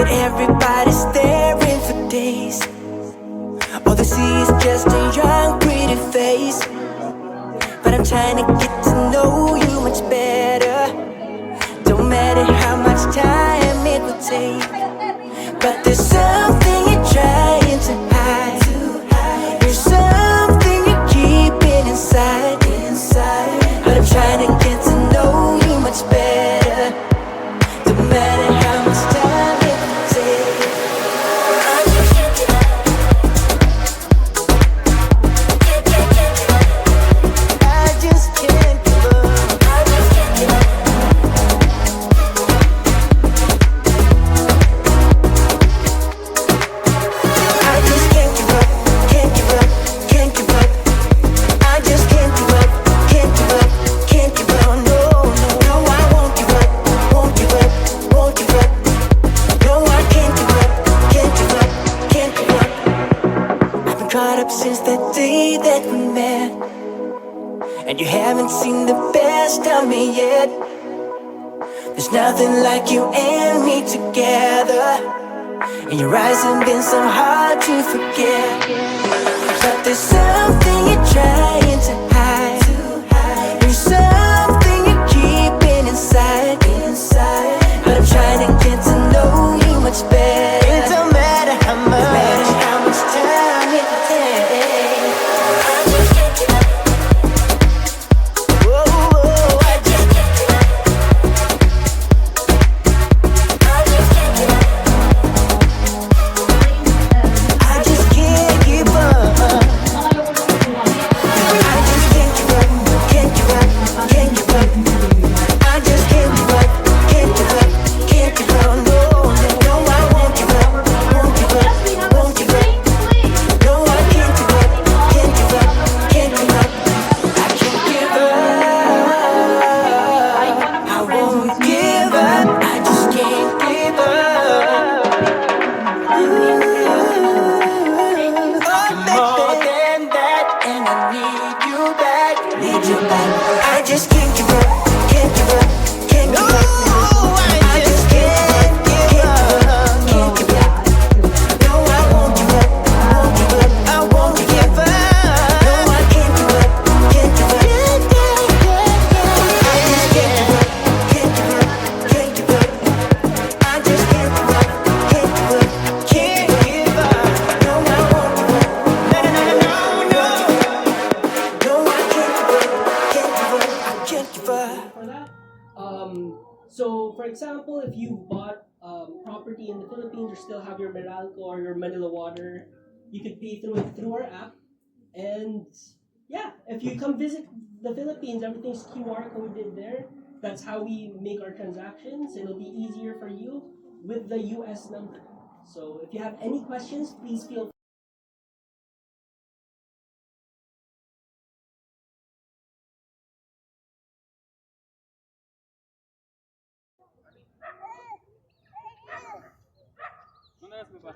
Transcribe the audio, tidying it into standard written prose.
that everybody's staring for days. All they see is just a young, pretty face. But I'm trying to get to know you much better. Don't matter how much time it will take, but there's something you're trying to hide. There's something you're keeping inside. But I'm trying to get to know you much better. Don't matter how much time it will take. I just can't give up. I just can't give up. I just can't give up, can't give up, can't give up. I just can't give up, can't give up, can't give up. No, no, no, I won't give up, won't give up, won't give up. No, I can't give up, can't give up, can't give up. I've been caught up since that day that we met, and you haven't seen the best of me yet. There's nothing like you and me together. And your eyes have been so hard to forget. But there's something you're trying to hide. There's something you're keeping inside. But I'm trying to get to know you much better. It don't matter how much, no matter how much time it takes. I just can't give up. Whoa, whoa, I just can't give up. I just can't give up. I just can't give up. I just can't give up, can't give up, can't give up. I just can't give up, can't give up, can't give up. No, no, I won't give up, won't give up, won't give up. No, I can't give up, can't give up, can't give up. I can't give up. I won't give up. I just can't give up. More than that, and I need you back, need you back. I just can't give up, can't give up, can't give up. I just can't give up, can't give up. No, I won't give up, won't give up, I won't give up. No, I can't give up, can't give up. I just can't give up, can't give up, can't give up. I just can't give up, can't give up, can't give up. No, I won't give up. No, I can't give up, can't give up, I can't give up. For that. So for example, if you bought property in the Philippines or still have your Meralco or your Manila Water, you could pay through it through our app. And yeah, if you come visit the Philippines, everything's QR coded there. That's how we make our transactions. It'll be easier for you with the US number. So if you have any questions, please feel Ano na ba?